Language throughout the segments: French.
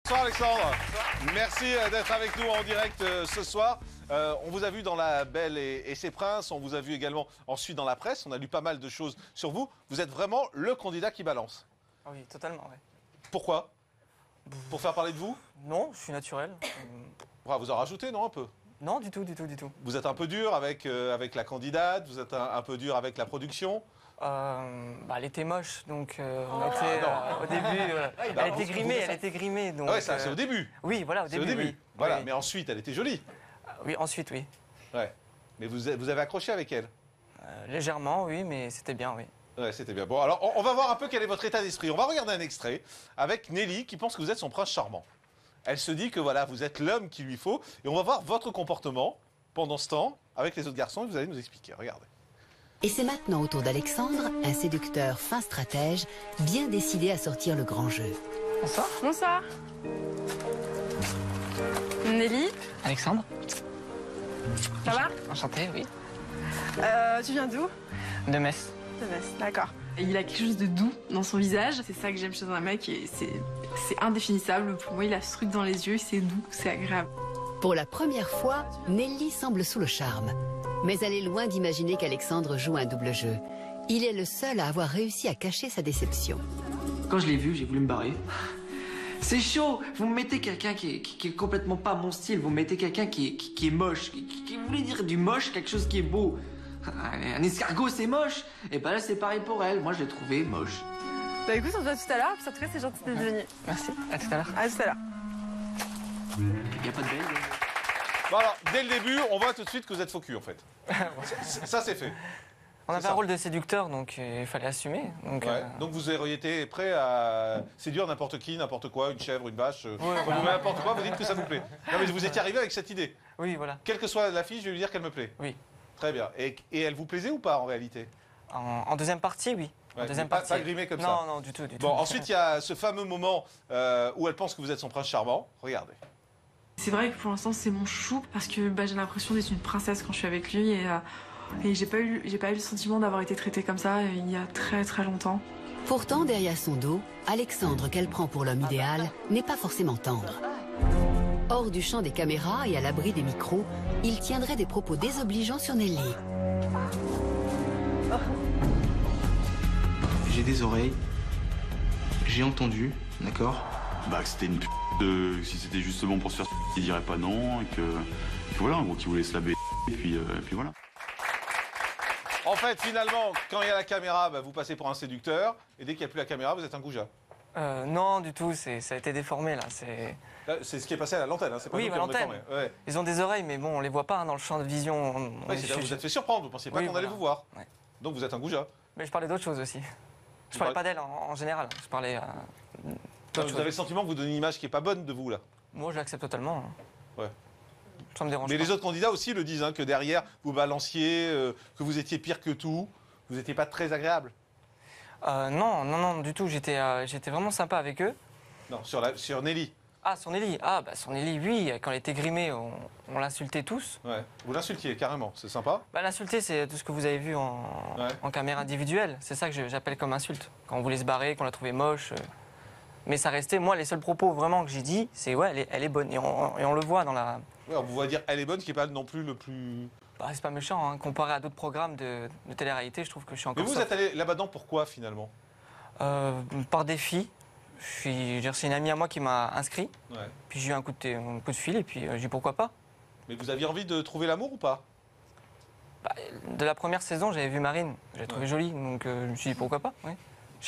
Bonsoir Alexandre, merci d'être avec nous en direct ce soir. On vous a vu dans La Belle et ses Princes, on vous a vu également ensuite dans la presse, on a lu pas mal de choses sur vous. Vous êtes vraiment le candidat qui balance. Oui, totalement, oui. Pourquoi? Pour faire parler de vous? Non, je suis naturel. Vous en rajoutez, non, un peu? Non, du tout. Vous êtes un peu dur avec la candidate, vous êtes un peu dur avec la production? Elle était moche, donc au début, elle était grimée. Donc, ouais, ça, c'est au début. Oui, voilà, au début. Oui. Voilà, Oui. mais ensuite, elle était jolie. Oui, ensuite, oui. Ouais. Mais vous avez accroché avec elle? Légèrement, oui, mais c'était bien, oui. Ouais, c'était bien. Bon, alors, on va voir un peu quel est votre état d'esprit. On va regarder un extrait avec Nelly qui pense que vous êtes son prince charmant. Elle se dit que voilà, vous êtes l'homme qu'il lui faut. Et on va voir votre comportement pendant ce temps avec les autres garçons et vous allez nous expliquer. Regardez. Et c'est maintenant au tour d'Alexandre, un séducteur fin stratège, bien décidé à sortir le grand jeu. Bonsoir. Bonsoir. Nelly. Alexandre. Ça va? Enchanté, oui. Tu viens d'où? De Metz. De Metz, d'accord. Il a quelque chose de doux dans son visage. C'est ça que j'aime chez un mec et c'est indéfinissable. Pour moi, il a ce truc dans les yeux, c'est doux, c'est agréable. Pour la première fois, Nelly semble sous le charme. Mais elle est loin d'imaginer qu'Alexandre joue un double jeu. Il est le seul à avoir réussi à cacher sa déception. Quand je l'ai vu, j'ai voulu me barrer. C'est chaud. Vous me mettez quelqu'un qui est complètement pas mon style. Vous me mettez quelqu'un qui est moche. Qui voulait dire du moche, quelque chose qui est beau. Un escargot, c'est moche. Et ben là, c'est pareil pour elle. Moi, je l'ai trouvé moche. Bah écoute, on se voit tout à l'heure. En tout cas, c'est gentil d'être venu. Merci, à tout à l'heure. À tout à l'heure. Y a pas de belle. Bon alors, dès le début, on voit tout de suite que vous êtes faux cul en fait. Ça, c'est fait. On avait ça. un rôle de séducteur, donc il fallait assumer. Donc, Ouais. Donc vous auriez été prêt à séduire n'importe qui, n'importe quoi, une chèvre, une vache, voilà. n'importe quoi, vous dites que ça vous plaît. Non mais vous étiez arrivé avec cette idée. Oui, voilà. Quelle que soit la fille, je vais lui dire qu'elle me plaît. Oui. Très bien. Et elle vous plaisait ou pas en réalité? En deuxième partie, oui. Ouais, En deuxième pas partie. pas grimé comme ça. Non, non, du tout. Bon, ensuite il y a ce fameux moment où elle pense que vous êtes son prince charmant. Regardez. C'est vrai que pour l'instant, c'est mon chou parce que j'ai l'impression d'être une princesse quand je suis avec lui et j'ai pas eu le sentiment d'avoir été traitée comme ça il y a très longtemps. Pourtant, derrière son dos, Alexandre, qu'elle prend pour l'homme idéal, n'est pas forcément tendre. Hors du champ des caméras et à l'abri des micros, il tiendrait des propos désobligeants sur Nelly. J'ai des oreilles. J'ai entendu, d'accord? Bah que c'était une p***, si c'était justement pour se faire il dirait pas non et que voilà, en gros qu'il voulait se la b***, et puis voilà. En fait, finalement, quand il y a la caméra, bah, vous passez pour un séducteur, et dès qu'il n'y a plus la caméra, vous êtes un goujat. Non, du tout, ça a été déformé là. Là, c'est ce qui est passé à l'antenne, hein, c'est pas Oui, nous à qui avons l'antenne. déformé. Ouais. Ils ont des oreilles, mais bon, on les voit pas hein, dans le champ de vision. Ouais, c'est-à-dire que vous êtes fait surprendre, vous pensiez pas Oui, qu'on allait voilà. vous voir. Ouais. Donc vous êtes un goujat. Mais je parlais d'autre chose aussi. Je parlais pas d'elle en général. Je parlais. Vous avez le sentiment que vous donnez une image qui est pas bonne de vous là. Moi, je l'accepte totalement. Ouais. Ça me dérange Mais pas. les autres candidats aussi le disent, hein, que derrière vous balanciez, que vous étiez pire que tout, vous n'étiez pas très agréable. Non, du tout. J'étais vraiment sympa avec eux. Non, sur Nelly. Ah, son Nelly. Son Nelly, oui. Quand elle était grimée, on l'insultait tous. Ouais. Vous l'insultiez carrément, c'est sympa. L'insulter, c'est tout ce que vous avez vu en caméra individuelle. C'est ça que j'appelle comme insulte. Quand on voulait se barrer, qu'on la trouvait moche. Mais ça restait, moi, les seuls propos vraiment que j'ai dit, c'est ouais, elle est bonne. Et on le voit dans la. Ouais, on vous voit dire elle est bonne, ce qui n'est pas non plus le plus. C'est pas méchant, hein. Comparé à d'autres programmes de télé-réalité, je trouve que je suis encore. Mais vous êtes allé là-bas pourquoi finalement? Par défi. C'est une amie à moi qui m'a inscrit. Ouais. Puis j'ai eu un coup de fil et puis j'ai dit pourquoi pas. Mais vous aviez envie de trouver l'amour ou pas? De la première saison, j'avais vu Marine, je l'ai trouvée jolie, donc je me suis dit pourquoi pas. Oui.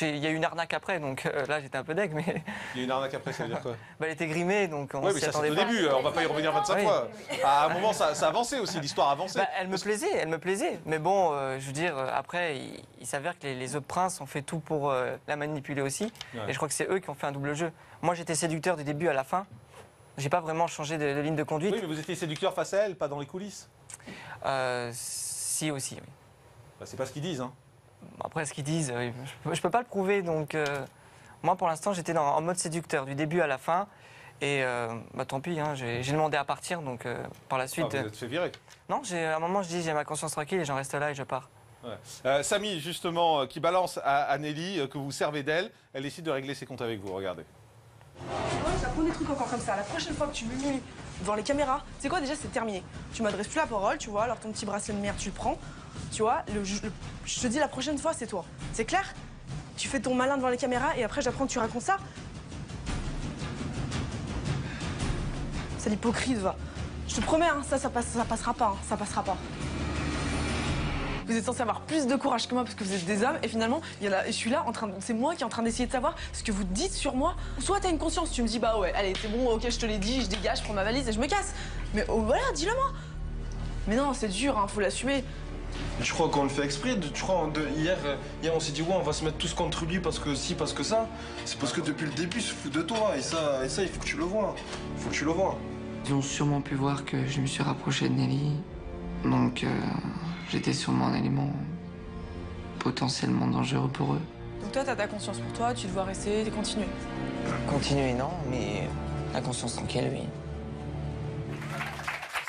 Il y a eu une arnaque après, donc là j'étais un peu deg, mais. Il y a une arnaque après, ça veut dire quoi? Elle était grimée, donc on Oui, mais s'y ça c'est attendait au pas. début, on va pas y revenir 25 Oui. fois. À un moment, ça avançait aussi, l'histoire avançait. Elle me plaisait. Mais bon, je veux dire, après, il s'avère que les autres princes ont fait tout pour la manipuler aussi. Ouais. Et je crois que c'est eux qui ont fait un double jeu. Moi, j'étais séducteur du début à la fin. J'ai pas vraiment changé de ligne de conduite. Oui, mais vous étiez séducteur face à elle, pas dans les coulisses. Si aussi, oui. Bah, c'est pas ce qu'ils disent, hein. Après, ce qu'ils disent, je peux pas le prouver. Donc, moi, pour l'instant, j'étais en mode séducteur du début à la fin. Et tant pis, hein, j'ai demandé à partir. Donc, par la suite. Vous êtes fait virer. Non, à un moment, je dis j'ai ma conscience tranquille et j'en reste là et je pars. Ouais. Samy, justement, qui balance à Nelly que vous servez d'elle, elle décide de régler ses comptes avec vous, regardez. Ouais, j'apprends des trucs encore comme ça. La prochaine fois que tu m'humilies devant les caméras, tu sais quoi, déjà, c'est terminé. Tu m'adresses plus la parole, tu vois, alors ton petit bracelet de merde, tu le prends. Tu vois, je te dis la prochaine fois, c'est toi. C'est clair? Tu fais ton malin devant les caméras et après, j'apprends que tu racontes ça. C'est l'hypocrite, va. Je te promets, hein, ça passera pas, hein, ça passera pas. Vous êtes censés avoir plus de courage que moi parce que vous êtes des hommes et finalement, je suis là, c'est moi qui est en train d'essayer de savoir ce que vous dites sur moi. Soit t'as une conscience, tu me dis bah ouais, allez, c'est bon, ok, je te l'ai dit, je dégage, je prends ma valise et je me casse. Mais oh, voilà, dis-le moi. Mais non, c'est dur, hein, faut l'assumer. Je crois qu'on le fait exprès. Hier, on s'est dit ouais, on va se mettre tous contre lui parce que si, parce que ça. C'est parce que depuis le début, il se fout de toi et ça, il faut que tu le vois. Il faut que tu le vois. Ils ont sûrement pu voir que je me suis rapproché de Nelly, donc j'étais sûrement un élément potentiellement dangereux pour eux. Donc toi, t'as ta conscience pour toi, tu dois rester et continuer. Continuer, non, mais la conscience tranquille, oui.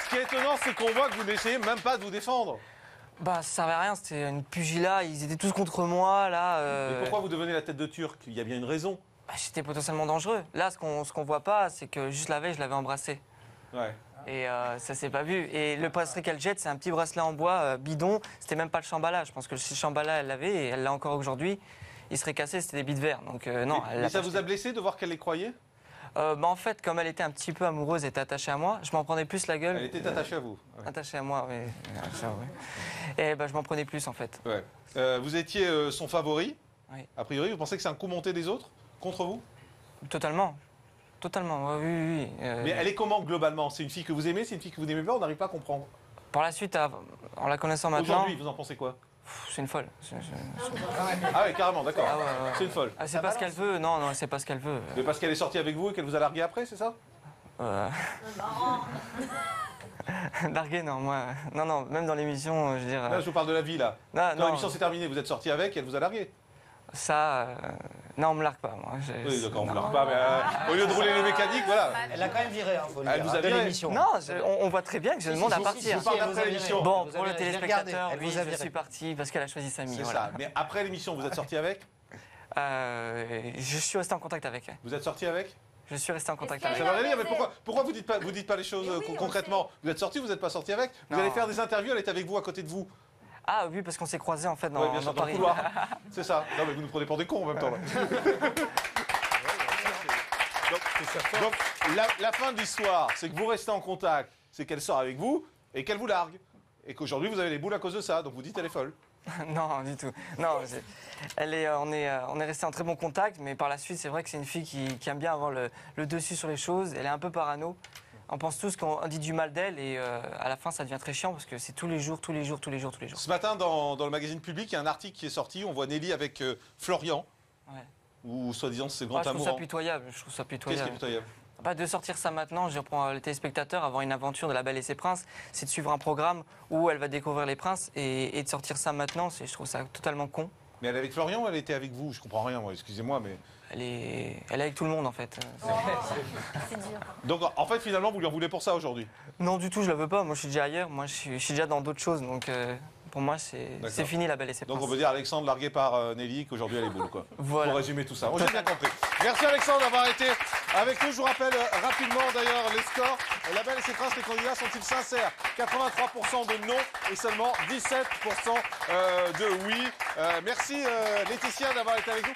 Ce qui est étonnant, c'est qu'on voit que vous n'essayez même pas de vous défendre. Bah, ça servait à rien, c'était une pugilat, ils étaient tous contre moi, là. Mais pourquoi vous devenez la tête de Turc? Il y a bien une raison. Bah, j'étais potentiellement dangereux. Là, ce qu'on voit pas, c'est que juste la veille, je l'avais embrassé. Ouais. Et ça s'est pas vu. Et le bracelet qu'elle jette, c'est un petit bracelet en bois bidon. C'était même pas le Shambhala. Je pense que si le Shambhala, elle l'avait, et elle l'a encore aujourd'hui, il serait cassé, c'était des billes de verre. Donc non. Mais ça vous a blessé de voir qu'elle les croyait? Bah, en fait, comme elle était un petit peu amoureuse et était attachée à moi, je m'en prenais plus la gueule. Elle était attachée à vous? Ouais. Attachée à moi, oui. Et bah, je m'en prenais plus, en fait. Ouais. Vous étiez son favori? Oui. A priori, vous pensez que c'est un coup monté des autres contre vous? Totalement. Totalement, oui. Mais elle est comment globalement? C'est une fille que vous aimez? C'est une fille que vous n'aimez pas? On n'arrive pas à comprendre. Par la suite, en la connaissant maintenant... Aujourd'hui, vous en pensez quoi? C'est une folle. Ah oui, carrément, d'accord. Ah ouais. C'est une folle. Ah, c'est pas ce qu'elle veut, non, c'est pas ce qu'elle veut. Mais parce qu'elle est sortie avec vous et qu'elle vous a largué après, c'est ça? Largué, non, moi... Non, même dans l'émission, je veux dire... Là, je vous parle de la vie, là. Quand l'émission s'est terminée, vous êtes sorti avec, elle vous a largué? Ça, non, on me largue pas, moi. Oui, d'accord, on me largue pas, mais au lieu de rouler les mécaniques, voilà. Elle a quand même viré, hein, faut le Elle dire, vous a de viré. l'émission. Non, on voit très bien que je demande à partir. Je vous parle après l'émission. Bon, pour le téléspectateur, Elle oui, vous a je viré. suis parti parce qu'elle a choisi Samy. C'est Voilà. ça. Mais après l'émission, vous êtes sorti avec? Je suis resté en contact avec elle. Vous êtes sorti avec? Je suis resté en contact Ça avec veut elle. rien dire, mais pourquoi vous dites pas les choses concrètement? Vous êtes sorti, vous n'êtes pas sorti avec? Vous Non. allez faire des interviews, elle est avec vous, à côté de vous. Ah oui, parce qu'on s'est croisés en fait dans, Ouais, bien sûr, dans dans le Paris. couloir. C'est ça. Non, mais vous nous prenez pour des cons en même temps. Là. Donc, la fin de l'histoire, c'est que vous restez en contact, c'est qu'elle sort avec vous et qu'elle vous largue. Et qu'aujourd'hui, vous avez les boules à cause de ça. Donc vous dites elle est folle. Non, du tout. Non, on est resté en très bon contact, mais par la suite, c'est vrai que c'est une fille qui aime bien avoir le dessus sur les choses. Elle est un peu parano. On pense tous qu'on dit du mal d'elle et à la fin, ça devient très chiant parce que c'est tous les jours. Ce matin, dans le magazine Public, il y a un article qui est sorti. On voit Nelly avec Florian. Ouais. Ou soi-disant, c'est le grand Je trouve amour. ça pitoyable. Qu'est-ce qui est pitoyable? De sortir ça maintenant, je reprends les téléspectateurs, avoir une aventure de La Belle et ses Princes, c'est de suivre un programme où elle va découvrir les princes et de sortir ça maintenant, je trouve ça totalement con. Mais elle est avec Florian ou elle était avec vous? Je comprends rien, moi, excusez-moi, mais... Elle est avec tout le monde en fait. C'est dur. Donc en fait, finalement, vous lui en voulez pour ça aujourd'hui? Non, du tout, je la veux pas. Moi, je suis déjà ailleurs. Moi, je suis déjà dans d'autres choses. Donc, pour moi, c'est fini La Belle et ses Princes. Donc on peut dire Alexandre largué par Nelly, qu'aujourd'hui elle est boule, quoi. Voilà. Pour résumer tout ça. J'ai bien compris. Merci Alexandre d'avoir été avec nous. Je vous rappelle rapidement d'ailleurs les scores. La Belle et ses Princes, les candidats sont-ils sincères? 83% de non et seulement 17% de oui. Merci Laetitia d'avoir été avec nous.